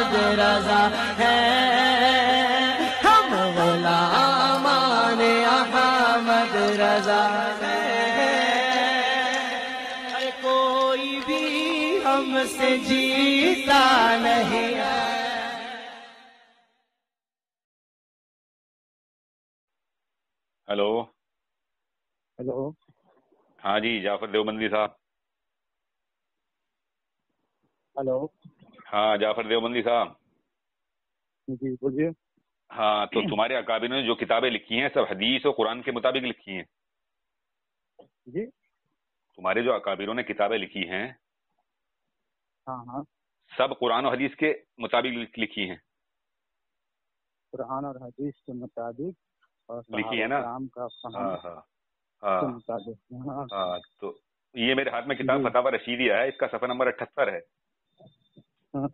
अहमद रजा है, हम गुलामान अहमद रजा है। कोई भी हमसे जीता नहीं। हेलो। हेलो। हाँ जी, जाफर देवबंदी साहब। हेलो। हाँ, जाफर देवबंदी साहब। जी बोलिए। हाँ, तो तुम्हारे अकाबिर ने जो किताबें लिखी हैं सब हदीस और कुरान के मुताबिक लिखी हैं। जी। तुम्हारे जो अकाबिरों ने किताबें लिखी हैं हाँ हाँ, सब कुरान और हदीस के मुताबिक लिखी हैं। कुरान और हदीस के मुताबिक और लिखी है ना? सहाबा-ए-किराम का फहम हाँ हाँ के हाँ मुताबिक। हाँ हाँ। तो ये मेरे हाथ में किताब जी। फतावा रशीदिया है, इसका सफा नंबर 78 है। हाँ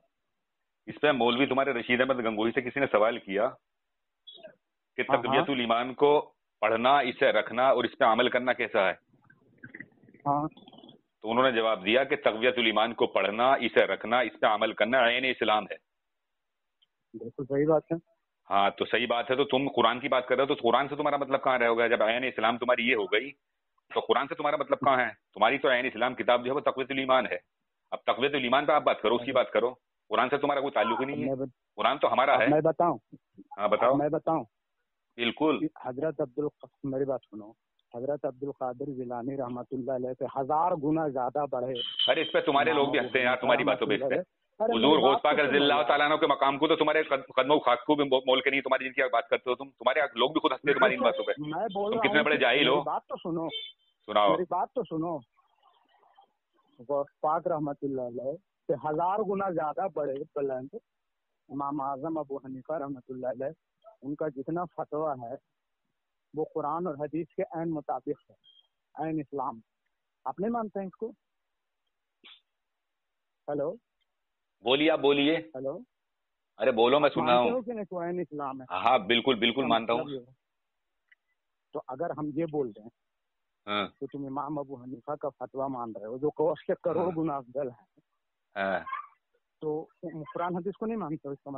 इस पे मौलवी तुम्हारे रशीद अहमद गंगोही से किसी ने सवाल किया कि हाँ तक़वियतुल ईमान को पढ़ना, इसे रखना और इस पे अमल करना कैसा है। हाँ। तो उन्होंने जवाब दिया कि तक़वियतुल ईमान को पढ़ना, इसे रखना, इस पे अमल करना ऐन इस्लाम है। बिल्कुल सही बात है। हाँ, तो सही बात है। तो तुम कुरान की बात कर रहे हो, तो कुरान से तुम्हारा मतलब कहाँ रहोगा? जब ऐन इस्लाम तुम्हारी ये हो गई तो कुरान से तुम्हारा मतलब कहाँ है? तुम्हारी तो ऐन इस्लाम किताब जो है वो तक़वियतुल ईमान है। अब तक़वियतुल ईमान पे आप बात करो, उसकी बात करो। कुरान से तुम्हारा कोई ताल्लुक ही नहीं है। कुरान तो हमारा है। मैं बताऊं? हाँ बताओ। मैं बताऊं? बिल्कुल। मेरी बात सुनो। हजरत अब्दुल कादिर जिलानी रहमतुल्लाह अलैह से 1000 गुना ज्यादा बढ़े। अरे इस पे तुम्हारे लोग भी हंसते हैं यार तुम्हारी बातों पे। इस पे हुजूर गौस पाक रज़ियल्लाहु तआला अन्हु के मकाम को तो तुम्हारे कदमों खाक को भी मोल के नहीं तुम्हारी जिनकी बात करते हो तुम, तुम्हारे लोग भी खुद हंसते हैं तुम्हारी इन बातों पे। मैं बोल तुम रहा कितने हूँ बड़े जाहिल हो। बात तो सुनो। सुनाओ। मेरी बात तो सुनो। गौस पाक रहमतुल्लाह अलैह से 1000 गुना ज्यादा बड़े बुलंद इमाम आजम अबू हनीफा रहमतुल्लाह अलैह, उनका जितना फतवा है वो कुरान और हदीस के ऐन मुताबिक है, ऐन इस्लाम। आप नहीं मानते हैं इसको? हेलो। बोलिए, आप बोलिए। हेलो। अरे बोलो, मैं सुन रहा मानते हो हूँ। कि नहीं तो ऐन इस्लाम है? हाँ बिल्कुल बिल्कुल मानता मतलब हूँ। ये है। तो अगर हम ये बोल दें हाँ तो तुम इमाम अबू हनीफा का फतवा मान रहे हो जो कौश के करोड़ गुना अफजल है, हाँ। तो कुरान हदीस को नहीं मानते हो? इसका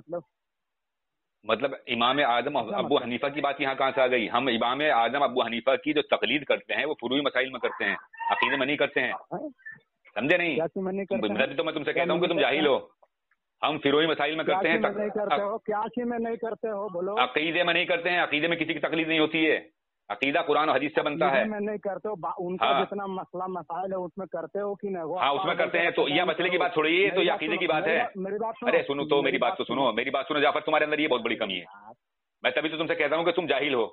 मतलब इमाम आजम क्या अबू मतलब? हनीफा की बात यहाँ कहाँ से आ गई? हम इमाम आजम अबू हनीफा की जो तकलीद करते हैं वो फुरूई मसाइल में करते हैं, अकीदे में नहीं करते हैं। समझे नहीं? क्या चीज में नहीं करते हैं? तो मैं तुमसे कहता हूँ कि तुम जाहिल हो। हम फिरोई मसाइल में क्या करते चीज में नहीं हैं। करते हो? क्या चीज में नहीं करते हो? बोलो। अकीदे में नहीं करते हैं। अकीदे में किसी की तकलीद नहीं होती है। अकीदा कुरान और हदीस से बनता है। में नहीं करते हो? उनका हाँ। जितना मसला मसाइल है उसमें करते हो कि नहीं? हाँ उसमें करते हैं। तो यह मसले की बात छोड़िए, तो ये अकीदे की बात है। मेरी बात सुनो। अरे सुनो तो, मेरी बात तो सुनो, मेरी बात सुनो जाफर, तुम्हारे अंदर ये बहुत बड़ी कमी है। मैं तभी तो तुमसे कहता हूँ कि तुम जाहिल हो।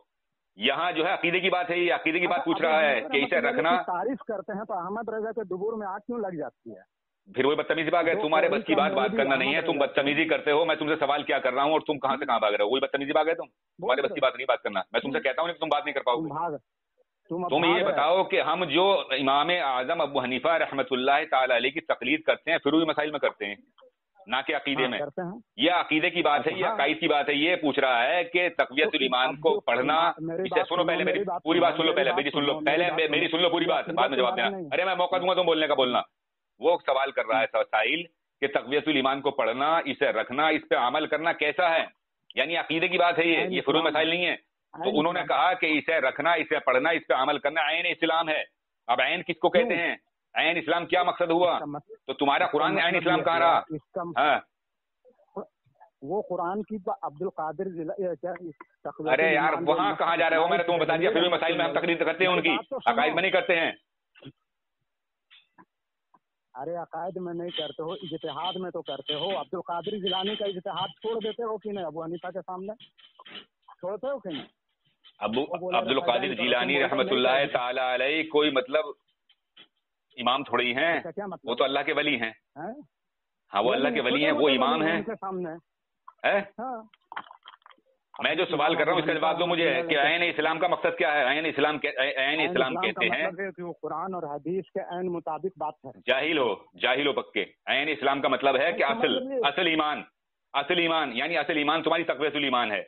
यहाँ जो है अकीदे की बात है, ये अकीदे की बात पूछ रहा है कि इसे रखना। तारीफ करते हैं तो अहमद रजा के दुबूर में आग क्यों लग जाती है? फिर वही बदतमीजी बात है। तुम्हारे बस की बात करना नहीं है। तुम बदतमीजी करते हो। मैं तुमसे सवाल क्या कर रहा हूँ और तुम कहाँ से कहाँ भाग रहे हो? वही बदतमीजी बात है। तुम्हारे बस की बात नहीं बात करना। मैं तुमसे कहता हूँ कि तुम बात नहीं कर पाओगे। तुम ये बताओ कि हम जो इमाम आजम अबू हनीफा रहमतुल्लाह ताला अलैह की तकलीद करते हैं फिरोई मसाइल में करते हैं, ना कि अकीदे में। ये अकीदे की बात है, ये अकाइद की बात है। ये पूछ रहा है कि तक़वियतुल ईमान को पढ़ना, इसे सुनो पहले, मेरी पूरी बात सुन लो पहले, मेरी सुन लो पहले, मेरी सुन लो पूरी बात, बाद में जवाब देना। अरे मैं मौका दूंगा तुम बोलने का, बोलना। वो सवाल कर रहा है साहिल कि तक़वियतुल ईमान को पढ़ना, इसे रखना, इस पे अमल करना कैसा है। यानी अकीदे की बात है, ये फिरोई मसाइल नहीं है। तो उन्होंने कहा कि इसे रखना, इसे पढ़ना, इस पे अमल करना ऐन इस्लाम है। अब ऐन किसको कहते हैं? ऐन इस्लाम क्या मकसद हुआ? तो तुम्हारा कुरान ऐन इस्लाम कहाँ रहा? हाँ वो कुरान की अब्दुल कादिर। अरे यार वहाँ कहाँ जा रहे हो? मैंने तुम्हें बता दिया फिर मसाइल में हम तकलीद करते हैं उनकी, अकायद में नहीं करते हैं। अरे अकायद में नहीं करते हो, इज्तिहाद में तो करते हो। अब्दुल कादिर जिलानी का इज्तिहाद छोड़ देते हो कि नहीं? अबू हनीफा के सामने छोड़ते हो कि नहीं? अब्दुल कादिर जिलानी रहमतुल्लाह ताला अलैह कोई मतलब इमाम थोड़ी हैं। मतलब? वो तो अल्लाह के वली हैं। हाँ वो अल्लाह के वली हैं, वो इमाम हैं। है? मैं जो सवाल कर रहा हूँ इसका जवाब दो मुझे कि ऐन इस्लाम का मकसद क्या है? ऐन इस्लाम कहते हैं कि वो कुरान और हदीस के ऐन मुताबिक बात है। जाहिल हो पक्के। ऐन इस्लाम का मतलब है कि असल ईमान यानी असल ईमान तुम्हारी तक़वियतुल ईमान है।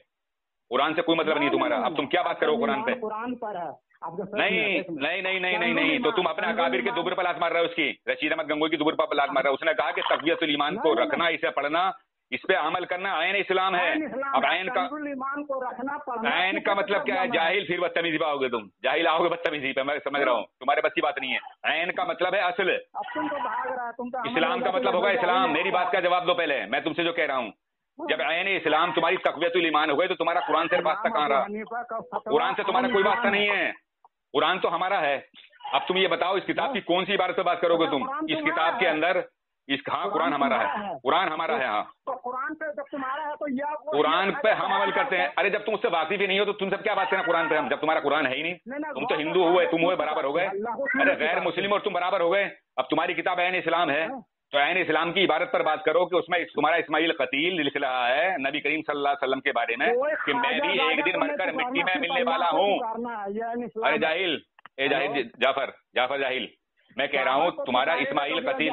कुरान से कोई मतलब नहीं तुम्हारा। अब तुम क्या बात करो कुरान पे? कुरान पर है। नहीं। तो तुम अपने अकाबिर के दुबर पर लात मार रहे हो। उसकी रशीद अहमद गंगोही की दुबर पर लात मार रहे हो। उसने कहा कि तक़वियतुल ईमान को रखना, इसे पढ़ना, इस पे अमल करना आयन इस्लाम है। अब आयन का ईमान को रखना पड़ना, आयन का मतलब क्या है? जाहिल, फिर बदतमीजी पे आओगे तुम, जाहिल आओगे बदतमीजी पे, मैं समझ रहा हूँ, तुम्हारे बस की बात नहीं है। आयन का मतलब है असल। अब तुम तो भाग रहा है, तुम तो इस्लाम का मतलब होगा इस्लाम। मेरी बात का जवाब दो पहले, मैं तुमसे जो कह रहा हूँ, जब आयन इस्लाम तुम्हारी तक़वियतुल ईमान हो गई तो तुम्हारा कुरान से वास्ता कहाँ रहा? कुरान से तुम्हारा कोई वास्ता नहीं है, कुरान तो हमारा है। अब तुम ये बताओ, इस किताब की कौन सी इबारत पे बात करोगे तुम? इस किताब के अंदर हाँ, कुरान हमारा है, कुरान हमारा है। हाँ, तो कुरान पे जब तुम्हारा है तो यह कुरान पे हम अमल करते हैं। अरे जब तुम उससे वाकिफ ही नहीं हो तो तुम सब क्या बात करना कुरान पे? हम, जब तुम्हारा कुरान है ही नहीं, तुम तो हिंदू हुए, तुम हुए बराबर हो गए। अरे गैर मुस्लिम और तुम बराबर हो गए। अब तुम्हारी किताब ऐन इस्लाम है तो ऐन इस्लाम की इबारत पर बात करो कि उसमें तुम्हारा इस्माइल कतील लिख रहा है नबी करीम सल्लल्लाहु अलैहि वसल्लम के बारे में कि मैं भी एक दिन मरकर मिट्टी में मिलने वाला हूँ। अरे जाहिल, ए जाहिल, जाफर जाहिल, मैं कह रहा हूँ तुम्हारा इस्माइल कतील,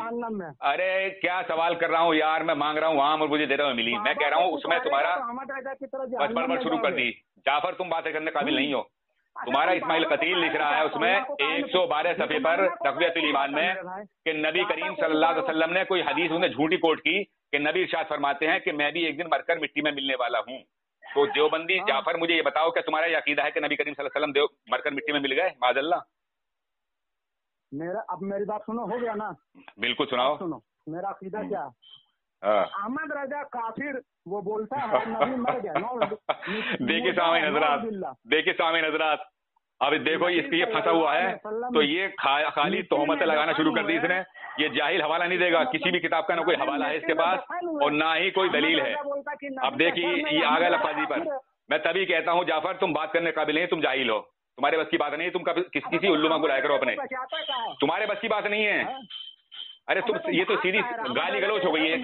अरे क्या सवाल कर रहा हूँ यार, मैं मांग रहा हूँ वहां और मुझे दे रहे हो मिली। मैं कह रहा हूँ उसमें तुम्हारा बस बड़बड़ शुरू कर दी। जाफर तुम बात करने काबिल नहीं हो। तुम्हारा इस्माइल कतील लिख रहा है उसमें 112 सफ़े पर तक़वियतुल ईमान में कि नबी करीम सल्लल्लाहु अलैहि वसल्लम ने कोई हदीस उसने झूठी कोट की कि नबी इरशाद फरमाते हैं कि मैं भी एक दिन मरकर मिट्टी में मिलने वाला हूँ। तो देवबंदी जाफर मुझे ये बताओ क्या तुम्हारा ये अकीदा है कि नबी करीम सल्लल्लाहु अलैहि वसल्लम मरकर मिट्टी में मिल गए? माज़अल्लाह। अब मेरी बात सुनो, हो गया ना? बिल्कुल सुनाओ। सुनो मेरा अकीदा क्या। अहमद रजा काफिर वो बोलता है नबी मर गया। देखिए सामीन हजरात, देखिए सामीन हजरात, अब देखो इसके ये फंसा हुआ है तो ये खाली तोहमतें लगाना शुरू कर दी इसने। ये जाहिल हवाला नहीं देगा, किसी भी किताब का ना कोई हवाला है इसके पास और ना ही कोई दलील है। अब देखिए ये आ गया लफाजी पर। मैं तभी कहता हूँ जाफर तुम बात करने काबिल नहीं, तुम जाहिल हो, तुम्हारे बस की बात नहीं। तुम कभी किसी उल्लुमा को लाया करो अपने, तुम्हारे बस की बात नहीं है। अरे तुम ये तो सीधी गाली गलौज हो गई है,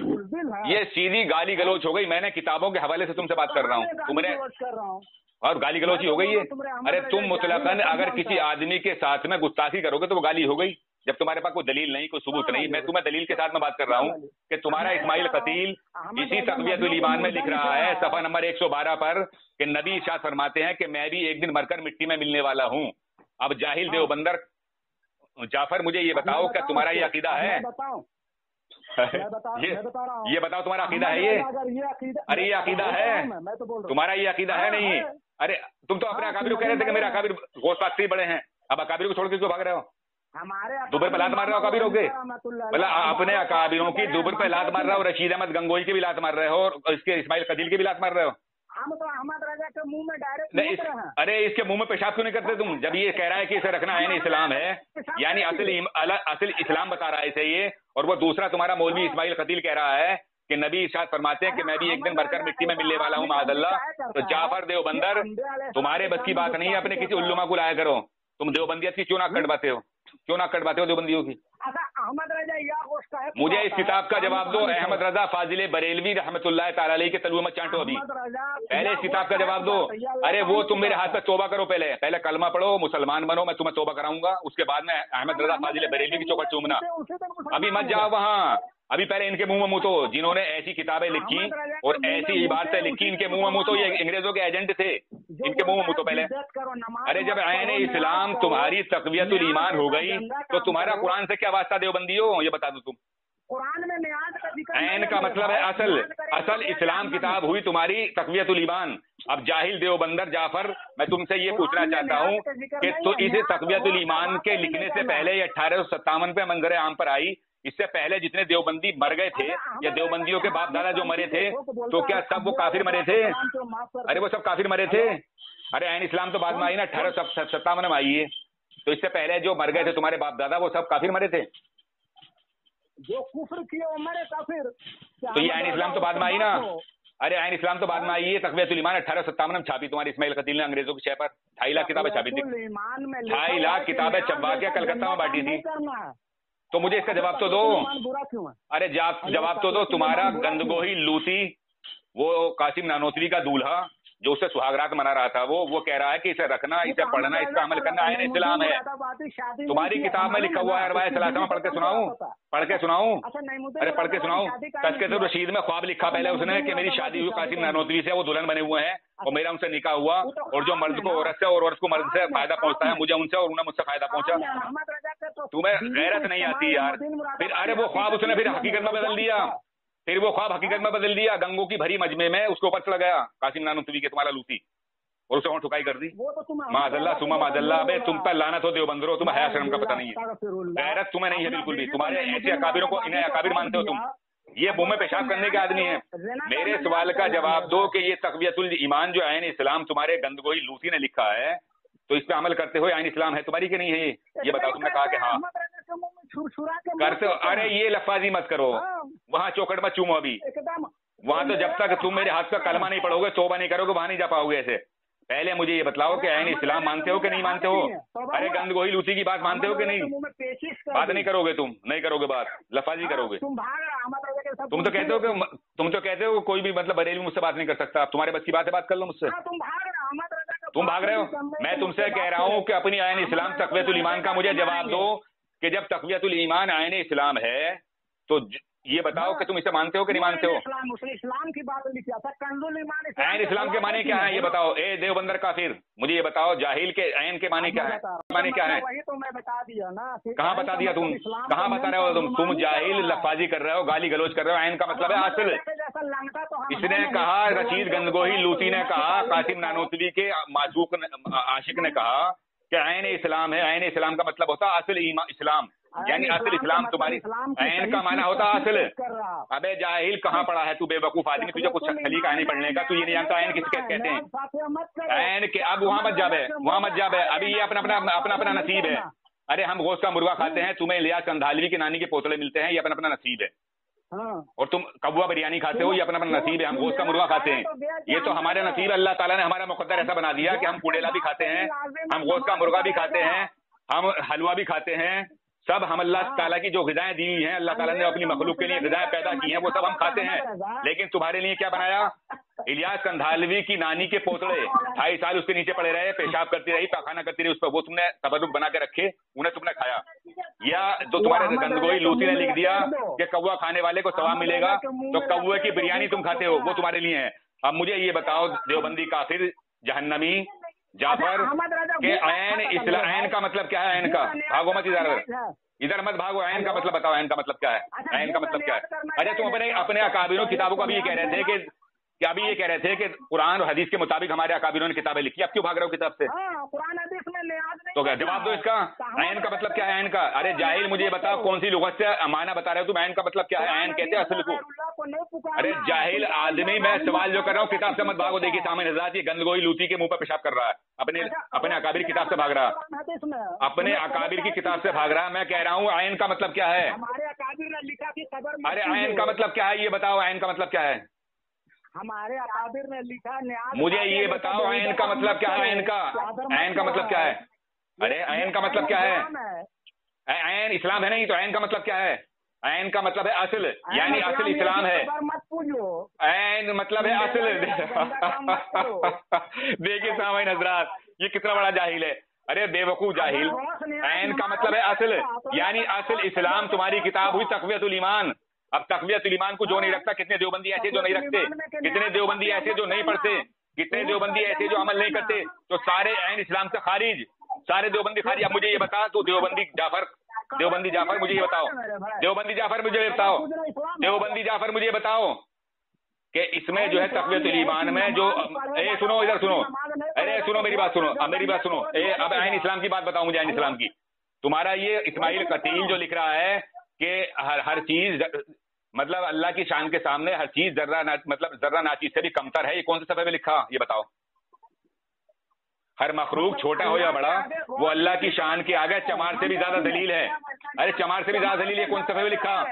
ये सीधी गाली गलौज हो गई। मैंने किताबों के हवाले से तुमसे बात कर रहा हूँ, तुमने और गाली गलौज ही हो गई है। अरे तुम मुतलकन अगर किसी आदमी के साथ में गुस्ताखी करोगे तो वो गाली हो गई। जब तुम्हारे पास कोई दलील नहीं, कोई सबूत नहीं, मैं तुम्हें दलील के साथ में बात कर रहा हूँ कि तुम्हारा इस्माइल कतील इसी तक़वियतुल ईमान में लिख रहा है सफ़ा नंबर 112 पर कि नबी इरशाद फरमाते हैं कि मैं भी एक दिन मरकर मिट्टी में मिलने वाला हूँ। अब जाहिल देवबंदर जाफर मुझे ये बताओ क्या तुम्हारा ये अकीदा है? ये बताओ तुम्हारा अकीदा है ये? अरे ये अकीदा है तुम्हारा, ये अकीदा है नहीं? अरे तुम तो अपने अकाबिर को कह रहे थे कि मेरे अकाबिर गोश्त पाकती बड़े हैं, अब अकाबिर को छोड़ के क्यों भाग रहे हो? दुबर पे लात मार रहे हो अकाबिरों के, मतलब अपने अकाबिरों की दुबर पे लात मार रहे हो, रशीद अहमद गंगोही की भी लात मार रहे हो और इसके इस्माइल कतील की भी लात मार रहे हो। हम तो अहमद रजा के मुंह में डायरेक्ट नहीं, अरे इसके मुंह में पेशाब क्यों नहीं करते तुम? जब ये कह रहा है कि इसे रखना है इस्लाम है, यानी असल इस्लाम बता रहा है इसे ये, और वो दूसरा तुम्हारा मौलवी इस्माइल कतील कह रहा है कि नबी इरशाद फरमाते हैं कि मैं भी एक दिन मरकर मिट्टी में मिलने वाला हूँ माज़अल्लाह। तो जाफर देवबंदर तुम्हारे बस की बात नहीं है, अपने किसी उल्लुमा को लाया करो। तुम देवबंदियत की क्यों ना कटवाते हो, क्यों ना कटवाते हो देवबंदियों की? अहमद रजा मुझे इस किताब का जवाब दो। अहमद रजा फाजिल बरेलवी रहमतुल्लाह तआला अलैह के तलवे मत चाटो अभी, पहले इस किताब का जवाब दो। अरे वो तुम मेरे हाथ पे तौबा करो, पहले कलमा पढ़ो, मुसलमान बनो, मैं तुम्हें तौबा कराऊंगा, उसके बाद में अहमद रजा फाजिल बरेलवी की चौखट चूमना। अभी मत जाओ वहाँ, अभी पहले इनके मुंह में मुतो जिन्होंने ऐसी किताबें लिखी और ऐसी इबारतें लिखी, इनके मुंह में मुतो। ये अंग्रेजों के एजेंट थे, इनके मुंह में मुतो पहले। अरे जब ऐन इस्लाम तुम्हारी तक़वियतुल ईमान हो गई तो तुम्हारा कुरान से क्या वास्ता देवबंदियों, ये बता दो तुम। कुरान में नियाज का जिक्र ऐन का मतलब है असल इस्लाम किताब हुई तुम्हारी तक़वियतुल ईमान। अब जाहिल देवबंदर जाफर, मैं तुमसे ये पूछना चाहता हूँ कि तो इस तक़वियतुल ईमान के लिखने से पहले 1857 पे मंजर आम पर आई, इससे पहले जितने देवबंदी मर गए थे या देवबंदियों के बाप दादा जो मरे थे, तो क्या सब वो काफिर मरे थे? अरे वो सब काफिर मरे थे? अरे ऐन इस्लाम तो बाद में आई ना, 1857 में आई है। तो इससे पहले जो मर गए थे तुम्हारे बाप दादा, वो सब काफिर मरे थे? जो कुफ्र किए वो मरे काफिर। तो ये ऐन इस्लाम तो बाद में आई ना? अरे ऐन इस्लाम तो बाद में आई है। तक़वियतुल ईमान 1857 में छापी तुम्हारी इस्माइल कतील ने अंग्रेजों की शय पर। 2.5 लाख किताबें छापी थी, 2.5 लाख किताबें छपवा के कलकत्ता में बांटी थी। तो मुझे इसका जवाब तो दो। अरे जवाब तो दो। तुम्हारा गंदगोही लूसी, वो कासिम नानोतवी का दूल्हा जो उससे सुहागरात मना रहा था, वो कह रहा है कि इसे रखना, इसे पढ़ना, इसका अमल करना ऐन इस्लाम है। तुम्हारी किताब में लिखा हुआ है, रवाए सलासा में पढ़ के सुनाऊं? अरे पढ़ के सुनाऊं? तज़किरतुर रशीद में ख्वाब लिखा पहले उसने कि मेरी शादी हुई कासिम नानोतवी से, वो दुल्हन बने हुए हैं और मेरा उनसे निकाह हुआ, और जो मर्द को औरत से और औरत को मर्द से फायदा पहुंचता है, मुझे उनसे और उन्हें मुझसे फायदा पहुंचा। तुम्हें गैरत नहीं आती यार। फिर अरे वो ख्वाब उसने फिर हकीकत में बदल दिया, फिर वो ख्वाब हकीकत में बदल दिया, गंगों की भरी मजमे में उसके ऊपर चढ़ गया कासिम नानूतवी के, तुम्हारा लूसी, और उसे वहां ठुकाई कर दी। माजल्ला सुमा माजल्ला, अबे तुम पर लानत हो देवबंदरो, तुम हया शर्म का पता नहीं है, गैरत तुम्हें नहीं है बिल्कुल भी। तुम्हारे ऐसे अकाबिरों को, इन्हें अकाबिर मानते हो तुम, ये मुंह में पेशाब करने के आदमी है। मेरे सवाल का जवाब दो कि ये तक़वियतुल ईमान जो आइन इस्लाम तुम्हारे गंदगोही लूसी ने लिखा है, तो इस पे अमल करते हो, आइन इस्लाम है तुम्हारी कि नहीं है? ये बताओ। तुमने कहा कि हाँ करते हो। अरे ये लफाजी मत करो, वहाँ चौकट मत चूमो अभी, वहां तो जब तक तुम मेरे हाथ पे कलमा नहीं पढ़ोगे, तौबा नहीं करोगे, वहां नहीं जा पाओगे ऐसे। पहले मुझे ये बताओ कि आइन इस्लाम मानते हो कि नहीं मानते हो? अरे गंदगोही लूसी की बात मानते हो कि नहीं? बात नहीं करोगे, तुम नहीं करोगे बात, लफाजी करोगे। तुम तो कहते हो कोई भी मतलब बरेली मुझसे बात नहीं कर सकता। तुम्हारे बस की बात है, बात कर लो मुझसे। तुम भाग रहे हो। मैं तुमसे कह रहा हूँ कि अपनी आइन इस्लाम तक़वियतुल ईमान का मुझे जवाब दो कि जब तक़वियतुल ईमान आइन इस्लाम है तो ये बताओ कि तुम इसे मानते हो कि नहीं मानते हो? इस्लाम की बात लिखी था, कंजुल ईमान ऐन इस्लाम के माने क्या है ये बताओ। ए देवबंदर काफिर, मुझे ये बताओ जाहिल के ऐन के माने क्या है? माने क्या है? वही तो मैं बता दिया ना। कहाँ बता दिया तुम? कहाँ बता रहे हो तुम जाहिल लफाजी कर रहे हो, गाली गलोच कर रहे हो। ऐन का मतलब है असल। इसने कहा, रशीद गंदगोही लूसी ने कहा, कासिम नानोतवी के माशूक आशिक ने कहा कि ऐन इस्लाम है। ऐन इस्लाम का मतलब होता है असल इस्लाम, यानी असल इस्लाम तुम्हारी। ऐन का माना होता असल। अबे जाहिल कहाँ पढ़ा है तू, बेवकूफ आदमी, तुझे कुछ खली कहानी पढ़ने का, तू ये नहीं जानता ऐन किसके कहते हैं। ऐन के अब वहां मत जाबे, वहां मत जाबे, अभी ये अपना अपना नसीब है। अरे हम गोश्त का मुर्गा खाते हैं, तुम्हें इलियास कंधालवी की नानी के पोतले मिलते हैं, ये अपना अपना नसीब है। और तुम कौवा बिरयानी खाते हो, ये अपना अपना नसीब है। हम गोश्त का मुर्गा खाते हैं, ये तो हमारे नसीब। अल्लाह ताला ने हमारा मुकद्दर ऐसा बना दिया कि हम कुड़ेला भी खाते हैं, हम गोश्त का मुर्गा भी खाते हैं, हम हलवा भी खाते हैं, सब हम अल्लाह ताला की जो ग़िज़ाएं दी हुई हैं, अल्लाह ताला ने अपनी मखलूक के लिए ग़िज़ाएं पैदा की हैं, वो सब हम खाते हैं। लेकिन तुम्हारे लिए क्या बनाया? इलियास कंधालवी की नानी के पोतड़े 2.5 साल उसके नीचे पड़े रहे, पेशाब करती रही, पाखाना करती रही उस पर, वो तुमने तबरुक बना के रखे, उन्हें तुमने खाया। या तो तुम्हारे गंदगोही लूसी ने लिख दिया कि कौवा खाने वाले को सवाब मिलेगा, तो कौवे की बिरयानी तुम खाते हो, वो तुम्हारे लिए है। अब मुझे ये बताओ देवबंदी काफिर जहन्नमी जाफर के ऐन का मतलब क्या है? ऐन का भागो मत इधर मत भागो। ऐन का मतलब बताओ, ऐन का मतलब क्या है? ऐन का मतलब क्या है? अरे तुम अपने अकाबिरों किताबों का भी ये कह रहे थे कि अभी ये कह रहे थे कि कुरान और हदीस के मुताबिक हमारे अकाबिरों ने किताबें लिखी, अब क्यों भाग रहे हो किताब से? तो क्या जवाब दो इसका। ऐन का मतलब क्या है? ऐन का, अरे जाहिल मुझे ये बताओ कौन सी लुगत से माना बता रहे हो तुम? ऐन का मतलब क्या है? ऐन कहते हैं असल को। अरे जाहिल आदमी, मैं सवाल जो कर रहा हूँ किताब से मत भागो। देखिए सामने नज़ात, ये गंदगोही लूसी के मुंह पर पेशाब कर रहा है, अपने अकाबिर किताब से भाग रहा, अपने अकाबिर की किताब से भाग रहा। मैं कह रहा हूँ ऐन का मतलब क्या है? अरे ऐन का मतलब क्या है ये बताओ, ऐन का मतलब क्या है? हमारे अकाबिर ने लिखा। मुझे ये बताओ ऐन का मतलब क्या है? ऐन का मतलब क्या है? अरे ऐन का मतलब क्या है? ऐन इस्लाम है नहीं तो ऐन का मतलब क्या है? ऐन का मतलब है असल, यानी असल इस्लाम है। ऐन मतलब है असल। देखिए सामाई हज़रात, ये कितना बड़ा जाहिल है। अरे बेवकूफ जाहिल, ऐन का मतलब है असल, यानी असल इस्लाम तुम्हारी किताब हुई तक़वियतुल ईमान। अब तक़वियतुल ईमान को जो नहीं रखता, कितने देवबंदी ऐसे जो नहीं रखते, कितने देवबंदी ऐसे जो नहीं पढ़ते, कितने देवबंदी ऐसे जो अमल नहीं करते, तो सारे ऐन इस्लाम से खारिज, सारे देवबंदी खारिज। अब मुझे ये बता, तो देवबंदी जाफर मुझे ये बताओ, देवबंदी जाफर मुझे ये बताओ कि इसमें जो है तक़वियतुल ईमान में जो सुनो, इधर सुनो, अरे सुनो मेरी बात सुनो, अब मेरी बात सुनो। अब ऐन इस्लाम की बात बताओ मुझे, ऐन इस्लाम की। तुम्हारा ये इस्माइल कतील जो लिख रहा है कि हर चीज मतलब अल्लाह की शान के सामने हर चीज जर्रा नाचीज से भी कमतर है, ये कौन से सफ़े में लिखा? ये बताओ। हर मखलूक छोटा हो या बड़ा, वो अल्लाह की शान के आगे चमार से भी ज्यादा दलील है। अरे चमार से भी ज्यादा दलील, ये कौन से सफ़े में लिखा?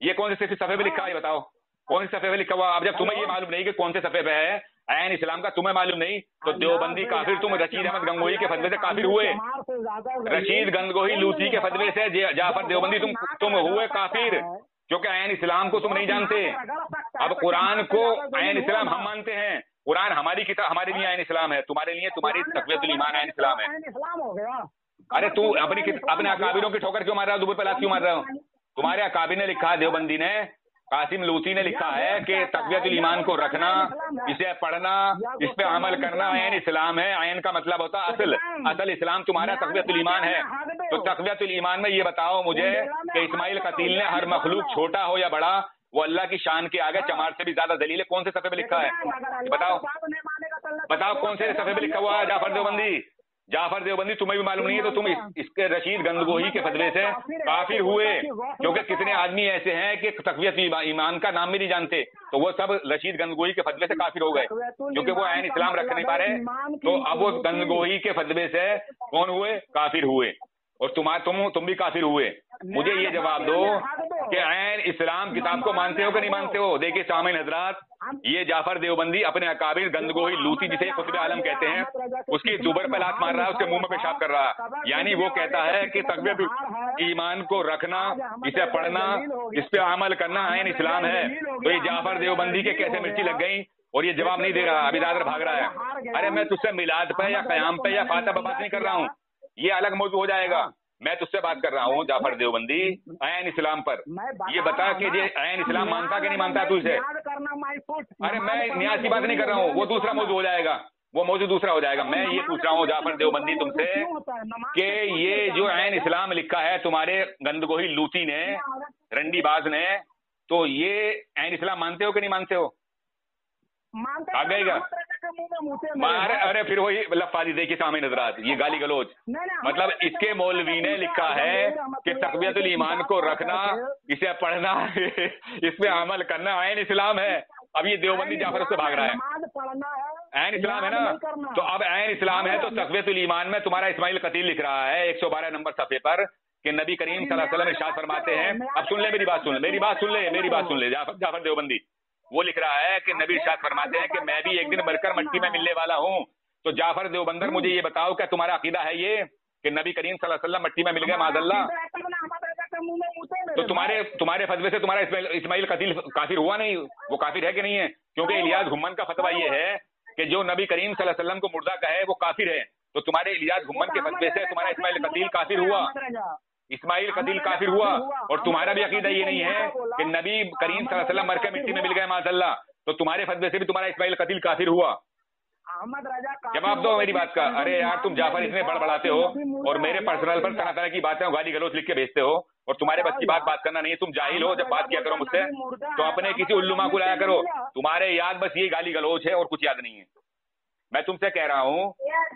ये कौन से सफ़े में लिखा? ये बताओ कौन से सफ़े में लिखा हुआ? अब जब तुम्हें ये मालूम नहीं कि कौन से सफ़े पे है ऐन इस्लाम का, तुम्हें मालूम नहीं, तो देवबंदी काफिर तुम रशीद अहमद गंगोही के फतवे से काफिर हुए। रशीद गंगोही लूसी के फतवे से जाफर देवबंदी तुम हुए काफिर, क्योंकि ऐन इस्लाम को तुम नहीं जानते। अब कुरान को ऐन इस्लाम हम मानते हैं, कुरान हमारी किताब, हमारे लिए ऐन इस्लाम है, तुम्हारे लिए तुम्हारी तक़वियतुल ईमान ऐन इस्लाम है। अरे तू अपने अकाबिरों की ठोकर क्यों मार रहा हो? दुबई पर लात क्यों मार रहा हो? तुम्हारे अकाबिर ने लिखा, देवबंदी ने, कासिम लूसी ने लिखा है कि तक़वियतुल ईमान को रखना, इसे पढ़ना, इस पे अमल करना ऐन इस्लाम है। ऐन का मतलब होता असल, असल इस्लाम तुम्हारा तक़वियतुल ईमान है। तो तक़वियतुल ईमान में ये बताओ मुझे कि इस्माइल कतील ने हर मखलूक छोटा हो या बड़ा, वो अल्लाह की शान के आगे चमार से भी ज्यादा दलील है। कौन से सफ़े में लिखा है बताओ, बताओ कौन से सफ़े में लिखा हुआ है? जाफर देवबंदी, जाफर देवबंदी तुम्हें भी मालूम नहीं है तो तुम इसके रशीद गंदगोही के फतवे से काफिर हुए, क्योंकि कितने आदमी ऐसे हैं कि तक़वियत ईमान का नाम भी नहीं जानते, तो वो सब रशीद गंदगोही के फतवे से काफिर हो गए, क्योंकि वो ऐन इस्लाम रख नहीं पा रहे। तो अब वो गंदगोही के फतवे से कौन हुए? काफिर हुए। और तुम भी काफिर हुए। मुझे ये जवाब दो कि ऐन इस्लाम किताब को मानते हो कि नहीं मानते हो? देखिए सामीन हजरात, ये जाफर देवबंदी अपने अकाबिर गंदगोही लूती जिसे कुतुब आलम कहते हैं, उसकी जुबर पे लात मार रहा है, उसके मुंह में पेशाब कर रहा है। यानी वो कहता है कि तक़वियत ईमान को रखना, इसे पढ़ना, इस पे अमल करना ऐन इस्लाम है। तो ये जाफर देवबंदी के कैसे मिर्ची लग गई और ये जवाब नहीं दे रहा, अभी दादर भाग रहा है। अरे मैं तुझसे मिलाद पे या कयाम पे या फातह पे बात नहीं कर रहा हूँ, ये अलग मौजू हो जाएगा। मैं तुझसे बात कर रहा हूँ जाफर देवबंदी ऐन इस्लाम पर। ये बता कि ये ऐन इस्लाम मानता कि नहीं मानता तू इसे? अरे मैं न्याज की बात नहीं कर रहा हूँ, वो दूसरा मौजू हो जाएगा, वो मौजू दूसरा हो जाएगा। मैं ये पूछ रहा हूँ जाफर देवबंदी तुमसे कि ये जो ऐन इस्लाम लिखा है तुम्हारे गंदगोही लूती ने, रंडीबाज ने, तो ये ऐन इस्लाम मानते हो कि नहीं मानते हो? आ गएगा। अरे फिर वही लफाजी, देखिए सामने नजरात, ये गाली गलोच, मतलब इसके मौलवी ने लिखा है कि तक़वियतुल ईमान को रखना, इसे पढ़ना, इस पे अमल करना ऐन इस्लाम है। अब ये देवबंदी जाफर से भाग रहा है। ऐन इस्लाम है ना, तो अब ऐन इस्लाम है तो तक़वियतुल ईमान में तुम्हारा इस्माइल कतील लिख रहा है 112 नंबर सफ़े पर कि नबी करीम सल्लल्लाहु अलैहि वसल्लम इरशाद फरमाते हैं। अब सुन ले मेरी बात, मेरी बात सुन ले जाफर देवबंदी, वो लिख रहा है कि नबी इरशाद फरमाते हैं कि मैं भी एक दिन मरकर मिट्टी में मिलने वाला हूँ। तो जाफर देवबंदर मुझे ये बताओ, क्या तुम्हारा अकीदा है ये कि नबी करीम सल्लल्लाहु अलैहि वसल्लम मिट्टी में मिल गए माज़अल्लाह? तो तुम्हारे फतवे से तुम्हारा इस्माइल कतील काफिर हुआ नहीं? वो काफिर है कि नहीं है? क्योंकि इलियास घुम्मन का फतवा ये है कि जो नबी करीम सल्लल्लाहु अलैहि वसल्लम को मुर्दा कहे वो काफिर है। तो तुम्हारे इलियास घुम्मन के फतवे से तुम्हारा इस्माइल कतील काफिर हुआ, इस्माइल कतील काफिर हुआ। और तुम्हारा भी अकीदा ये नहीं है कि नबी करीम सल्लल्लाहु अलैहि वसल्लम मर के मिट्टी में मिल गए माज़अल्लाह, तो तुम्हारे फतवे से भी तुम्हारा इस्माइल कतील काफिर हुआ। जवाब दो मेरी बात का। अरे यार तुम जाफर इतने बड़बड़ाते हो और मेरे पर्सनल पर तरह तरह की बातें गाली गलौज लिख के भेजते हो, और तुम्हारे बस की बात करना नहीं है। तुम जाहिल हो, जब बात किया करो मुझसे तो अपने किसी उल्लुमा को लाया करो। तुम्हारे याद बस ये गाली गलौज है और कुछ याद नहीं है। मैं तुमसे कह रहा हूँ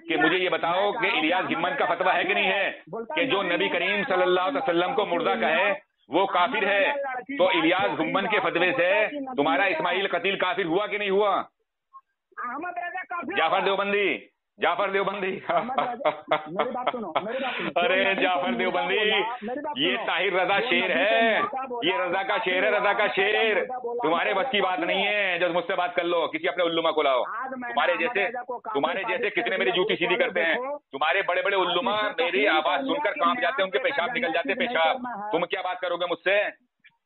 कि मुझे ये बताओ कि इलियास घिम्मन का फतवा है कि नहीं है कि जो नबी करीम सल्लल्लाहु अलैहि वसल्लम को मुर्दा कहे वो काफिर है। तो इलियास घुम्मन के फतवे से तुम्हारा इस्माइल कतील काफिर हुआ कि नहीं हुआ? जाफर देवबंदी, जाफर देवबंदी अरे जाफर देवबंदी, ये ताहिर रजा शेर है, ये रजा का शेर है, रजा का शेर। तुम्हारे बस की बात नहीं है, जब मुझसे बात कर लो, किसी अपने उल्लुमा को लाओ। तुम्हारे जैसे कितने मेरी जूती सीधी करते हैं। तुम्हारे बड़े बड़े उल्लुमा मेरी आवाज सुनकर कांप जाते हैं, उनके पेशाब निकल जाते पेशाब। तुम क्या बात करोगे मुझसे?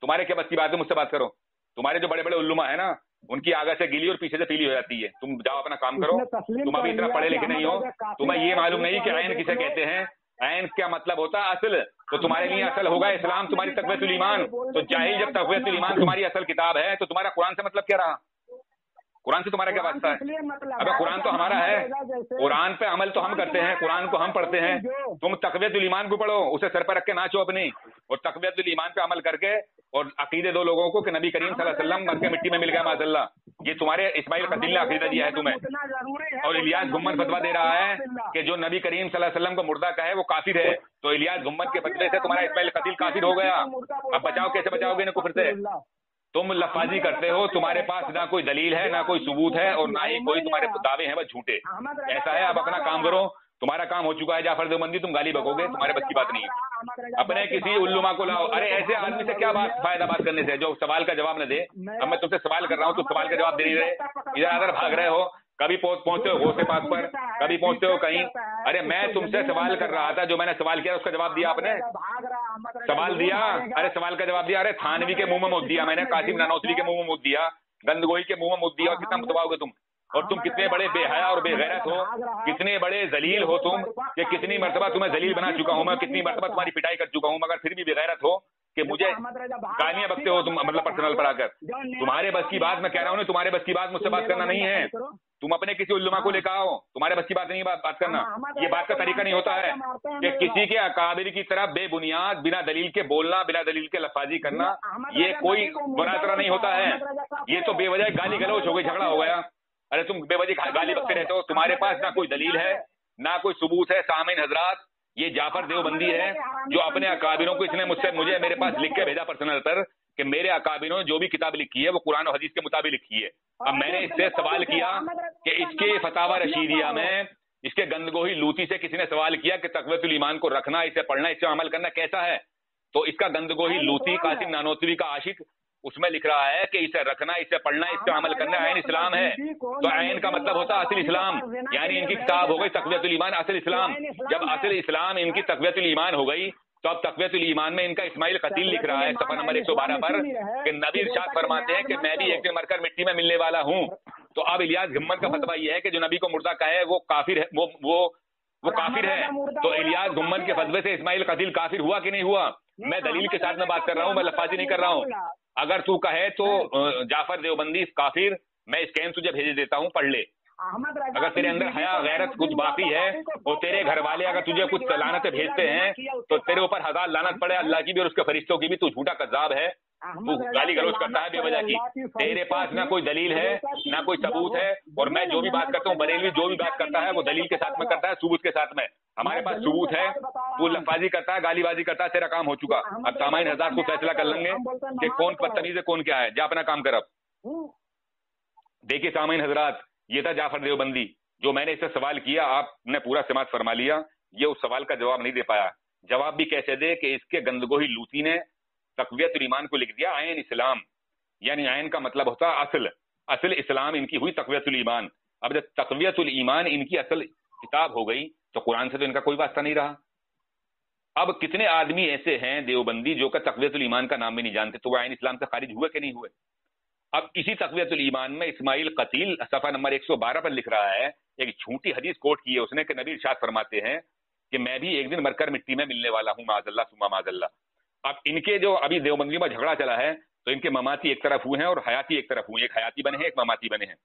तुम्हारे क्या बस की बात है? मुझसे बात करो। तुम्हारे जो बड़े बड़े उल्लुमा है ना, उनकी आगे से गीली और पीछे से पीली हो जाती है। तुम जाओ अपना काम करो, तुम अभी इतना पढ़े लिखे नहीं हो, तुम्हें ये मालूम नहीं कि ऐन किसे कहते हैं, ऐन क्या मतलब होता है असल। तो तुम्हारे लिए असल होगा इस्लाम, तुम्हारी तक़वियतुल ईमान। तो जाहिल, जब तक़वियतुल ईमान तुम्हारी असल किताब है तो तुम्हारा कुरान से मतलब क्या रहा? कुरान से तुम्हारा क्या वास्ता है? अबे कुरान तो हमारा है, कुरान पे अमल तो हम करते हैं, कुरान को हम पढ़ते हैं। तुम तक़वियतुल ईमान को पढ़ो, उसे सर पर रख के नाचो अपनी, और तक़वियतुल ईमान पे अमल करके और अकीदे दो लोगों को कि नबी करीम सल्लल्लाहु अलैहि वसल्लम मर के मिट्टी में मिल गया माज़अल्लाह। ये तुम्हारे इस्माइल कतील ने अकीदा दिया है तुम्हें। और इलियास घुम्मन फतवा दे रहा है कि जो नबी करीम सल्लल्लाहु अलैहि वसल्लम को मुर्दा कहे वो काफिर है। तो इलियास घुम्मन के फतवे से तुम्हारा इस्माइल कतील काफिर हो गया। अब बचाओ, कैसे बचाओगे इन्हें कुफ्र से? तुम लफाजी करते हो, तुम्हारे पास ना कोई दलील है, ना कोई सबूत है, और ना ही कोई तुम्हारे दावे हैं, बस झूठे। ऐसा है, अब अपना काम करो, तुम्हारा काम हो चुका है जाफर देवबंदी। तुम गाली बकोगे, तुम्हारे बस की बात नहीं है। अपने किसी उल्लुमा को लाओ। अरे ऐसे आदमी से क्या फायदा बात करने से जो सवाल का जवाब न दे। अब मैं तुमसे सवाल कर रहा हूँ, तुम सवाल का जवाब दे नहीं रहे, इधर उधर भाग रहे हो। कभी पहुंचते हो गौसे पाक पर, कभी पहुंचते हो कहीं। अरे मैं तुमसे सवाल कर रहा था, जो मैंने सवाल किया उसका जवाब दिया आपने? सवाल दिया? अरे सवाल का जवाब दिया। अरे थानवी के मुंह में मुद्द दिया मैंने, कासिम नानोतवी के मुंह में मुद्द दिया, गंदगोही के मुंह में मुद्द दिया। और कितना मुतवाओगे तुम? और तुम कितने बड़े बेहया और बेगैरत हो, कितने बड़े जलील हो तुम, कि कितनी मर्तबा तुम्हें जलील बना चुका हूं मैं, कितनी मर्तबा तुम्हारी पिटाई कर चुका हूं, मगर फिर भी बेगैरत हो कि मुझे गालियां बकते हो तुम, मतलब पर्सनल पर आकर। तुम्हारे बस की बात मैं कह रहा हूँ ना, तुम्हारे बस की बात मुझसे बात करना नहीं है। तुम अपने किसी उल्लमा को लेकर आओ, तुम्हारे बस की बात नहीं बात करना। ये बात का तरीका नहीं होता है कि किसी के अकाबिर की तरह बेबुनियाद बिना दलील के बोलना, बिना दलील के लफाजी करना, ये कोई मुनाजरा नहीं होता है। ये तो बेवजह गाली गलौज हो गई, झगड़ा हो गया। अरे तुम बेवजह गाली बकते रहते हो, तुम्हारे पास ना कोई दलील है ना कोई सबूत है। सामीन हजरात, ये जाफर देवबंदी है जो अपने अकाबिरों को, इसने मुझे मेरे पास लिख के भेजा पर्सनल पर कि मेरे अकाबिरों ने जो भी किताब लिखी है वो कुरान और हदीस के मुताबिक लिखी है। अब मैंने इससे सवाल किया कि इसके फतावा रशीदिया में, इसके गंदगोही लूती से किसी ने सवाल किया कि तक़वियतुल ईमान को रखना, इसे पढ़ना, इसे अमल करना कैसा है? तो इसका गंदगोही लूती कासिम नानोतवी का आशिक उसमें लिख रहा है कि इसे रखना, इसे पढ़ना, इस पे अमल करना ऐन इस्लाम है। तो ऐन का मतलब होता है असल इस्लाम, यानी इनकी किताब हो गई तक़वियतुल ईमान असल इस्लाम। जब असल इस्लाम इनकी तक़वियतुल ईमान हो गई तो अब तक़वियतुल ईमान में इनका इस्माइल कतील लिख रहा है सफा नंबर 112 पर कि नबी इरशाद फरमाते हैं कि मैं भी एक दिन मरकर मिट्टी में मिलने वाला हूँ। तो अब इलियास घुम्मन का फतवा यह है कि जो नबी को मुर्दा कहे वो काफिर है, वो काफिर है। तो इलियास घुम्मन के फतवे से इस्माइल कतील काफिर हुआ कि नहीं हुआ? मैं दलील के साथ में बात कर रहा हूँ, मैं लफाजी नहीं कर रहा हूँ। अगर तू कहे तो जाफर देवबंदी काफिर, मैं स्कैन तुझे भेज देता हूँ, पढ़ ले। अगर तेरे अंदर हया गैरत कुछ बाकी है और तेरे घर वाले अगर तुझे कुछ लानतें भेजते हैं तो तेरे ऊपर 1000 लानत पड़े, अल्लाह की भी और उसके फरिश्तों की भी। तू झूठा कज़्ज़ाब है, तू गाली गलौज करता है बेवजह की। तेरे पास ना कोई दलील है ना कोई सबूत है। और मैं जो भी बात करता हूँ, बरेलवी जो भी बात करता है वो दलील के साथ में करता है, सबूत के साथ में। हमारे पास सबूत है, तू लफाजी करता है, गालीबाजी करता है, तेरा काम हो चुका। अब सामाइन हज़ार को फैसला कर लेंगे कि कौन बदतमीज है कौन क्या है। जा अपना काम कर। अब देखिए सामाइन हजरात, ये था जाफर देवबंदी। जो मैंने इससे सवाल किया आपने पूरा समाज फरमा लिया, ये उस सवाल का जवाब नहीं दे पाया। जवाब भी कैसे दे कि इसके गंदगोही लूती ने तक़वियतुल ईमान को लिख दिया ऐन इस्लाम, यानी ऐन का मतलब होता है असल इस्लाम इनकी हुई तक़वियतुल ईमान। अब जब तक़वियतुल ईमान इनकी असल किताब हो गई तो कुरान से तो इनका कोई वास्ता नहीं रहा। अब कितने आदमी ऐसे हैं देवबंदी जो का तक़वियतुल ईमान का नाम भी नहीं जानते, तो वो ऐन इस्लाम से खारिज हुए कि नहीं हुए? अब इसी तक़वियतुल ईमान में इस्माइल कतील सफा नंबर 112 पर लिख रहा है, एक झूठी हदीस कोट की है उसने कि नबी इरशाद फरमाते हैं कि मैं भी एक दिन मरकर मिट्टी में मिलने वाला हूं, माज़अल्लाह सुम्मा माज़अल्लाह। अब इनके जो अभी देवबंदियों में झगड़ा चला है तो इनके ममाती एक तरफ हुए हैं और हयाती एक तरफ हुए, एक हयाती बने हैं एक ममाती बने हैं।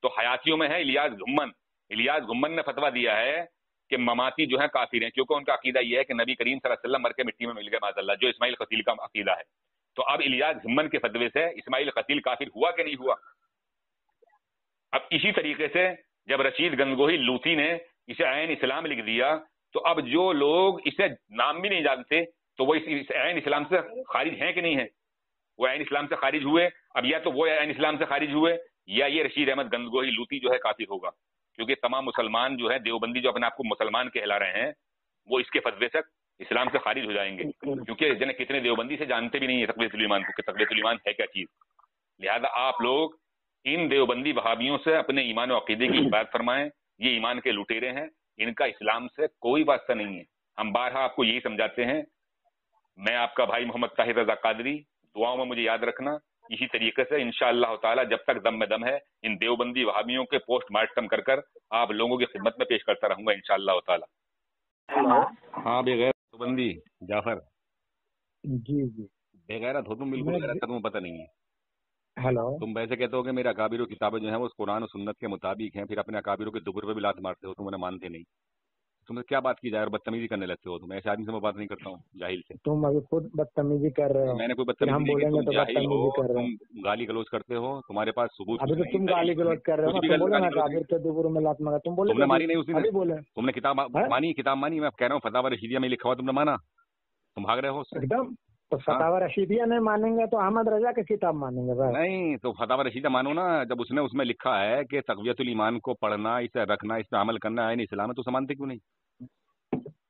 तो हयातियों में है इलियास घुम्मन ने फतवा दिया है कि ममाती जो है काफिर हैं, क्योंकि उनका अकीदा यह है कि नबी करीम सल्लल्लाहु अलैहि वसल्लम मर के मिट्टी में मिल गए माज़अल्लाह, जो इस्माइल कतील का अकीदा है। तो अब इलियास घुम्मन के फतवे से इस्माइल कतील काफिर हुआ कि नहीं हुआ? अब इसी तरीके से जब रशीद गंगोही लूती ने इसे ऐन इस्लाम लिख दिया तो अब जो लोग इसे नाम भी नहीं जानते तो वो इस ऐन इस्लाम से खारिज हैं कि नहीं है? वो ऐन इस्लाम से खारिज हुए। अब या तो वो ऐन इस्लाम से खारिज हुए या ये रशीद अहमद गंगोही लूती जो है काफिर होगा, क्योंकि तमाम मुसलमान जो है देवबंदी जो अपने आप को मुसलमान कहला रहे हैं वो इसके फतवे से इस्लाम से खारिज हो जाएंगे, क्योंकि जने कितने देवबंदी से जानते भी नहीं है तक़वियतुल ईमान को कि तक़वियतुल ईमान है क्या चीज। लिहाजा आप लोग इन देवबंदी वहाबियों से अपने ईमान और अकीदे की बात फरमाएं। ये ईमान के लुटेरे हैं, इनका इस्लाम से कोई वास्ता नहीं है। हम बारहा आपको यही समझाते हैं। मैं आपका भाई मोहम्मद ताहिर रजा कादरी, दुआओं में मुझे याद रखना। इसी तरीके से इंशाअल्लाह ताला जब तक दम में दम है इन देवबंदी वहाबियों के पोस्टमार्टम कर आप लोगों की खिदमत में पेश करता रहूंगा इंशाअल्लाह ताला। हाँ बेगैर देवबंदी जाफर जी जी बेगैरत हो तुम, बिल्कुल गैरत का तुम्हें पता नहीं है। हेलो, तुम वैसे कहते हो कि मेरे अकाबिरों की किताबें जो है वो कुरान और सुन्नत के मुताबिक हैं, फिर अपने अकाबिरों के दुबुर पे भी लात मारते हो, तुम उन्हें मानते नहीं। तुम्हें क्या बात की जाए और बदतमीजी करने लगते हो। तुम ऐसे आदमी से मैं बात नहीं करता हूँ, जाहिल से। तुम अभी खुद बदतमीजी कर रहे हो। मैंने कोई फिर हम बदतमीजी नहीं की, बोलेंगे तुम तो जाहिल हो, बदतमीजी कर रहे हो। तुम गाली गलौज करते हो, तुम्हारे पास सबूत अभी तो नहीं, तुम गाली गलौज कर रहे हो ना, कुछ भी तुम बोले ना गाली गलौज काफिर के दुबुर में लात मारा, तुम बोले तुमने मारी नहीं उसी अभी दिन, बोले तुमने किताब मानी, मैं कह रहा हूँ फतावा रशीदिया में लिखा हुआ तुमने माना, तुम भाग रहे हो उससे। एकदम। तो फतावा रशीदिया नहीं मानेंगे तो अहमद रजा की किताब मानेंगे भाई। नहीं तो फतावा रशीदिया मानो ना, जब उसने उसमें लिखा है कि तक़वियतुल ईमान को पढ़ना, इसे रखना, इस पे अमल करना है इस्लाम में, तो मानते क्यों नहीं?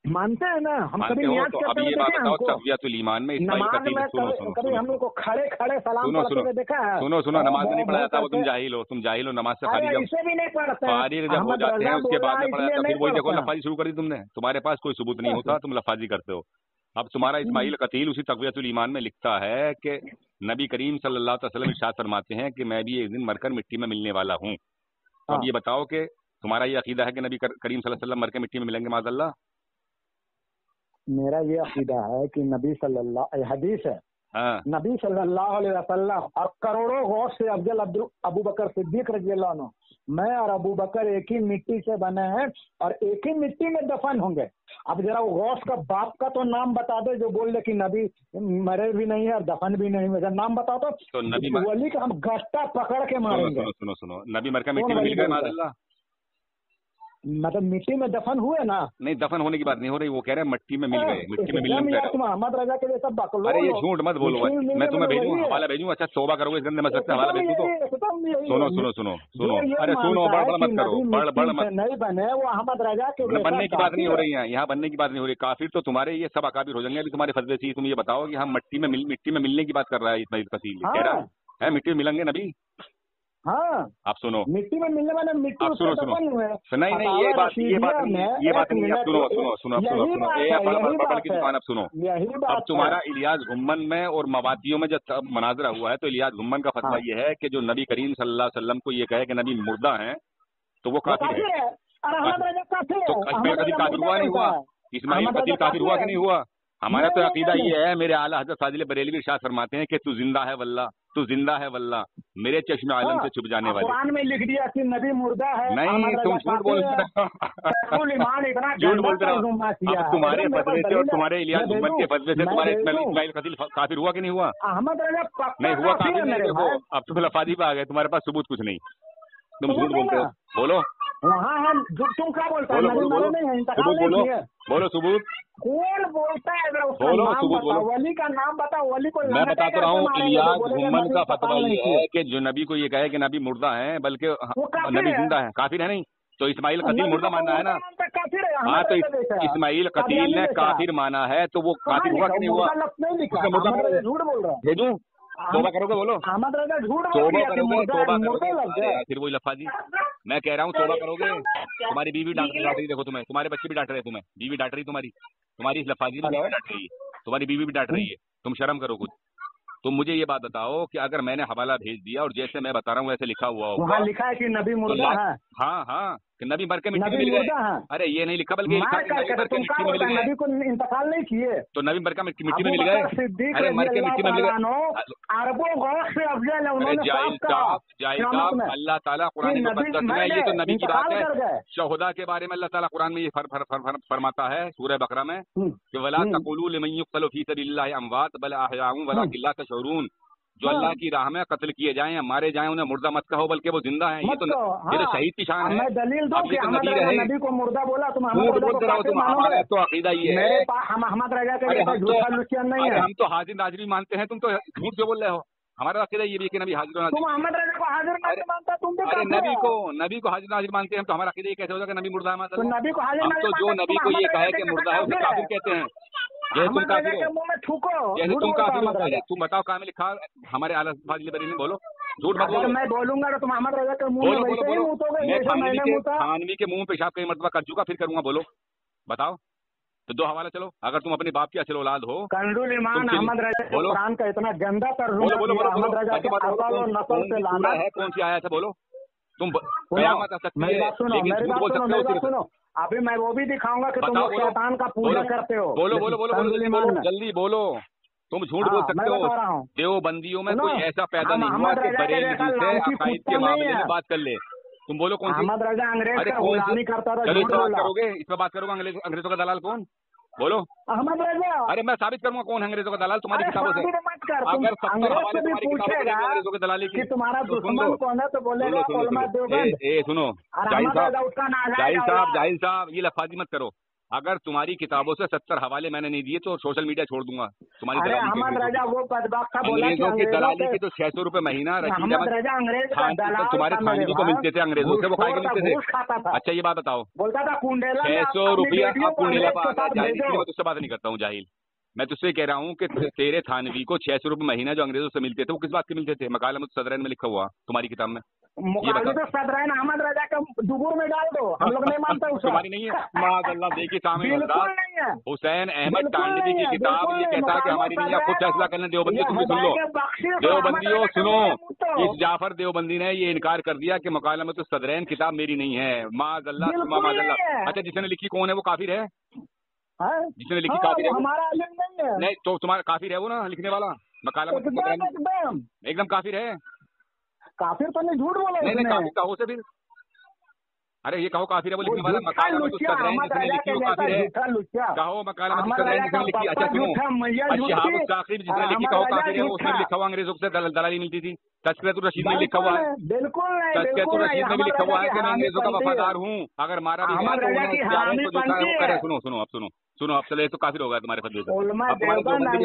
मानते हैं ना हम, कभी हो नियाज तो करते अब ये हुए बात देखे बताओ, हमको तक़वियतुल ईमान में इस्माइल नमाज कतील, में कभी हम लोग को खड़े खड़े सलाम पढ़ते हुए देखा है? सुनो नमाज में नहीं पढ़ा जाता, वो तुम जाहिल हो, नमाज से अरे खारिज इसे भी नहीं पढ़ते फारिग जब हो जाते हैं उसके बाद में पढ़ा जाता, फिर वही देखो लफाजी शुरू कर दी तुमने। तुम्हारे पास कोई सबूत नहीं होता, तुम लफाजी करते हो। अब तुम्हारा इस्माइल कतील उसी तक़वियतुल ईमान में लिखता है कि नबी करीम सल्लल्लाहु अलैहि वसल्लम इरशाद फरमाते हैं कि मैं भी एक दिन मरकर मिट्टी में मिलने वाला हूँ। तो अब ये बताओ कि तुम्हारा ये अकीदा है कि नबी करीम सल्लल्लाहु अलैहि वसल्लम मर के मिट्टी में मिलेंगे माज़अल्लाह? मेरा ये अकीदा है कि नबी सल्लल्लाहु, हदीस है हाँ नबी सल्लल्लाहु अलैहि वसल्लम और करोड़ों गौस से अफजल अबू बकर सिद्दीक रज़ियल्लाहु अन्हु, मैं और अबू बकर एक ही मिट्टी से बने हैं और एक ही मिट्टी में दफन होंगे। अब जरा वो गौस का बाप का तो नाम बता दे जो बोल दे कि नबी मरे भी नहीं है और दफन भी नहीं है, नाम बताओ तो नबी वली का हम गट्टा पकड़ के मारेंगे। सुनो सुनो सुनो, नबी मर का मिट्टी में मिल गए माशाल्लाह, मतलब मिट्टी में दफन हुए ना? नहीं दफन होने की बात नहीं हो रही, वो कह रहे हैं मिट्टी में मिल गए, मिट्टी में मिलने तुम मोहम्मद रजा के जैसा बकलो। अरे ये झूठ मत बोलो, मैं तुम्हें भेजूँ हवाला भेजूँ। अच्छा तौबा करोगे इस गंदे मसलक से, हवाला भेजू तो सुनो सुनो सुनो सुनो, अरे सुनो बड़ मत करो, बड़ मत नहीं बने वो अहमद रजा के बनने की बात नहीं हो रही है, यहाँ बनने की बात नहीं हो रही। काफिर तो तुम्हारे ये सब अकाबिर हो जाएंगे अभी तुम्हारे फतवे से। तुम ये बताओ कि हम मिट्टी में मिलने की बात कर रहा है इस्माइल कसील, कह रहा है मिट्टी में मिलेंगे नबी। हाँ आप सुनो, मिट्टी में मिलने वाले मिट्टी आप सुनो सुनो, नहीं नहीं ये बात नहीं, सुनो सुनो सुनो सुनो, बड़ की दुकान। अब सुनो, अब तुम्हारा इलियास घुम्मन में और मवादियों में जब मनाजरा हुआ है तो इलियास घुम्मन का फतवा ये है कि जो नबी करीम सल्लल्लाहु अलैहि वसल्लम को ये कहे कि नबी मुर्दा है तो वो काफिर है। तो इस्माइल कदीर काफिर हुआ नहीं हुआ? इस्माइल कदीर काफिर हुआ कि नहीं हुआ? हमारा तो अकीदा ये है, मेरे आला हज़रत फाजिल बरेलवी इरशाद फरमाते हैं कि तू जिंदा है वल्लाह, तू जिंदा है वल्लाह, मेरे चश्मे आलम से छुप जाने वाले। कुरान में लिख दिया कि नबी मुर्दा है। नहीं तुम झूठ बोलते झूठ बोलते रहो। अब तुम्हारे फतवे से और तुम्हारे इलियास घुम्मन के फतवे से तुम्हारे इस्माइल कदीर काफिर हुआ कि नहीं हुआ? अहमद रजा नहीं हुआ काफिर नहीं। देखो अब तुम लफाजी पे आ गए, तुम्हारे पास सबूत कुछ नहीं, तुम झूठ बोलते हो। बोलो वहाँ है, तुम क्या बोलते हो? बोलो सबूत कौन बोलता है? बोलो सबूत बोलो। वली का नाम बताओ, वली को मैं बताता रहा हूँ। इलियास घुम्मन का फतवा ये है कि जो नबी को ये कहे कि नबी मुर्दा है बल्कि नबी जिंदा है, काफिर है नहीं। तो इस्माइल कतील मुर्दा मानना है ना? हाँ तो इस्माइल कतील ने काफिर माना है तो वो काफिर हुआ कि नहीं हुआ? झूठ बोल रहा है। भेजूं? तौबा करोगे? बोलो अहमद रजा झूठ तौबा करोगे? तौबा करोगे? फिर वही लफाजी मैं कह रहा हूँ, तौबा करोगे? तुम्हारी बीवी डांट रही, देखो तुम्हें, तुम्हारे बच्चे भी डांट रहे हैं, तुम्हें बीवी डांट रही, तुम्हारी इस लफाजी में बीवी डांट रही है, तुम्हारी बीवी भी डांट रही है, तुम शर्म करो कुछ। तुम मुझे ये बात बताओ कि अगर मैंने हवाला भेज दिया और जैसे मैं बता रहा हूँ वैसे लिखा हुआ होगा, वहाँ लिखा है कि नबी मुर्दा है। हाँ हाँ कि नबी मर के मिट्टी में मिल गए। अरे ये नहीं लिखा, बल्कि नबी को इंतकाल नहीं किए तो नबी मर का मिट्टी में मिल गए। अरे मर के मिट्टी में मिल गए, अरबों गौस से अफजल है। अरे जाहिल साहब, अल्लाह ताला कुरान मुक़द्दस में, ये तो नबी की बात है, शहुदा के बारे में अल्लाह ताला कुरान में ये फरमाता है सूरह बकरा में कि वला तक़ूलू लिमन युक़्तलू फ़ी सबिलिल्लाहि अमवात बल अहयाउन वलाकिन ला तशऊरून। जो अल्लाह की राह में कत्ल किए जाएं, मारे जाएं, उन्हें मुर्दा मत कहो बल्कि वो जिंदा है। ये तो शहीद की शान है। मैं दलील दूं कि नबी को मुर्दा बोला, तुम हमारा तो अकीदा ये है। हम अहमद रजा के नहीं है, हम तो हाजिर नाजिर भी मानते हैं, तुम तो झूठ जो बोल रहे हो। हमारा अकीदा ये भी कि नबी हाजिर तुम अहमद रजा को हाजिर नाजिर मानता, तुम अरे नबी को हाजिर नाजिर मानते हैं, तो हमारा अकीदा ये कैसे होगा कि नबी मुर्दा है? तो नबी को हाजिर हम तो जो नबी को ये कहे कि मुर्दा है उसे काफिर कहते हैं। जैसे तुम काफिर हो, जैसे तुम काफिर हो। तुम बताओ कहाँ में लिखा हमारे आला फाजिल बरेलवी? बोलो झूठ मत बोलो। मैं बोलूंगा तो तुम अहमद रजा के मुंह में वैसे ही मुतोगे जैसे मैंने मुता। थानवी के मुंह पेशाब कई मर्तबा कर चुका, फिर करूंगा। बोलो बताओ तो दो हवाला चलो। अगर तुम अपने बाप की असल औलाद हो, कंडुल ईमान अहमद रजा के कुरान का इतना गंदा तर्जुमा अहमद रजा के असल और नस्ल से लाना है। कौन सी आया था? बोलो तुम कयामत आ सकती है, लेकिन झूठ बोल सकते हो। सुनो अभी मैं वो भी दिखाऊंगा कि तुम लोग शैतान का पूजा करते हो। बोलो बोलो बोलो बोलो जल्दी बोलो। तुम झूठ बोल सकते हो। देवबंदियों में कोई ऐसा पैदा नहीं हुआ कि बरेलवी से अकाईद के मामले में बात कर ले। तुम बोलो कौन सी? अहमद रजा अंग्रेज का गुलामी करता था। चलो इस पर बात करोगे, इस पर बात करोगे। अंग्रेजों का दलाल कौन? बोलो अहमद रजा। अरे मैं साबित करूंगा कौन है अंग्रेजों का दलाल तुम्हारी किताबों से। अगर 70 हवाले तुम्हारी किताबों से अंग्रेजों के दलाली की तुम्हारा दुश्मन कौन है तो बोलेगा उलमा देवबंद। सुनो जाहिल साहब ये लफाजी मत करो। अगर तुम्हारी किताबों से 70 हवाले मैंने नहीं दिए तो सोशल मीडिया छोड़ दूंगा तुम्हारी दलाली। अहमद रजा वो बदबख्त बोला अंग्रेजों की दलाली की तो 600 रुपए महीना तुम्हारे थानवी को मिलते थे अंग्रेजों से, वो खाए मिलते थे। अच्छा ये बात बताओ, बोलता था कुंडेला 600 रुपया मैं तुझसे बात नहीं करता हूँ जाहिल। मैं तुझसे कह रहा हूँ कि तेरे थानवी को 600 रुपए महीना जो अंग्रेजों से मिलते थे वो किस बात के मिलते थे? मकालमत सदरैन में लिखा हुआ तुम्हारी किताब में। सदरैन अहमद रजा का दुबूर में डाल दो, हम लोग नहीं मानते उसे। तुम्हारी नहीं है माज़अल्लाह। देखिए सामने हुसैन अहमद तानवी की किताब ये कहता है कि हमारी नहीं है, खुद फैसला करने। देवबंदी तुम भी सुन लो, देवबंदियों सुनो, इस जाफर देवबंदी ने ये इनकार कर दिया कि मकालमत सदरैन किताब मेरी नहीं है। माज़अल्लाह माज़अल्लाह। अच्छा जिसने लिखी कौन है? वो काफिर है? जिसने लिखी काफिर है? हमारा इल्म नहीं है। नहीं तो तुम्हारा काफिर है वो ना लिखने वाला? मकाला एकदम काफिर है। काफिर तो नहीं, झूठ बोला नहीं काफिर कहो से फिर। अरे ये कहो काफिर है वो लिखने वाला, मकाला में कुछ कर रहे हैं जिसने लिखी वो काफिर है। कहो मकाला में कुछ कर रहे हैं जिसने लिखी। अच्छा सुनो, शहाब उस-ताखिर जिसने लिखी कहो काफिर है वो, उसमें लिखा हुआ अंग्रेजों से दलाली मिलती थी। तज़किरतुर रशीद में लिखा हुआ है, तज़किरतुर रशीद में भी लिखा हुआ है कि मैं अंग्रेजों का वफादार हूँ, अगर मारा भी गया तो उन्हें जो चाहे वो करे। सुनो सुनो अब सुनो अब चले तो काफिर होगा तुम्हारे फतवे से। अब तुम्हारे देवबंदी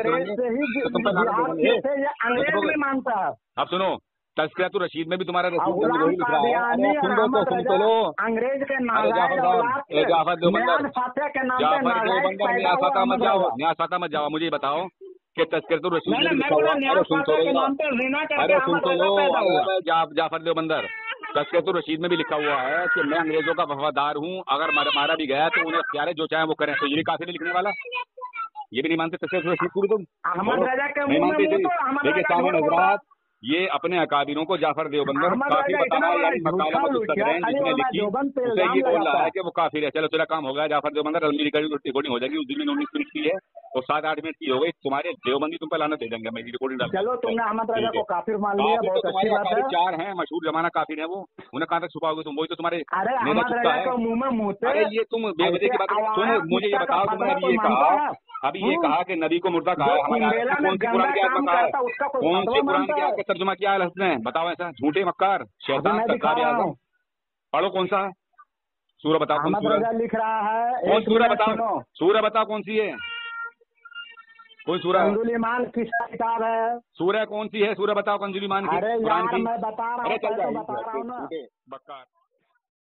अब सुनो, तज़किरतुर रशीद में भी तुम्हारा रसूल वही लिख रहा है। सुन तो लो अंग्रेज के जाफर देवबंदर न्यासाता मत जाओ, मुझे बताओ कि तज़किरतुर रशीद में लिखा हुआ। अरे सुन तो लो जाफर देवबंदर, तज़किरतुर रशीद में भी लिखा हुआ है कि मैं अंग्रेजों का वफादार हूँ, अगर मारा भी गया तो उन्हें अख्तियार है जो चाहे वो करें। तो ये काफिर लिखने वाला ये भी नहीं मानते तज़किरतुर रशीद पूरी तुम नहीं मानते थे। देखिए सामने हज़रात, ये अपने अकाबिरों को जाफर देवबंदर काफिर बता रहा है, यानी मकाला में कुछ कर रहे हैं जिसने लिखी उसे ये बोल रहा है कि वो काफिर है। चलो तेरा काम हो गया जाफर देवबंदर, अलमी रिकॉर्डिंग हो जाएगी। उस दिन 19 मिनट की है तो 7-8 मिनट की हो गई। तुम्हारे देवबंदी तुम पे लानत दे देंगे, मैं रिकॉर्डिंग डाल। चलो तुमने अहमद रजा को काफिर मान लिया, बहुत अच्छी बात है। 4 हैं मशहूर जमाना काफिर है वो, उन्हें कहाँ तक छुपाओगे तुम? वही तो तुम्हारे अरे अहमद रजा को मुंह में मुँह। अरे ये तुम बेवजह की बात सुनो, मुझे ये बताओ, तुमने अभी ये कहा कि नबी को मुर्दा कहा, हमारे कौन सी कुरान की आयत में कहा है? कौन सी कुरान की आयत का तर्जुमा किया है हसन ने? बताओ ऐसा झूठे मक्कार शैतान सत्तार आज़म। पढ़ो कौन सा सूरह बताओ, कौन सूरह लिख रहा है? कौन सूरह बताओ, सूरह बताओ कौन सी है, कोई सूरह? कंजुल ईमान किसका किताब है? सूरह कौन सी है? सूरह बताओ कंजुल ईमान की। अरे यार मैं बता रहा हूँ, बक्कार।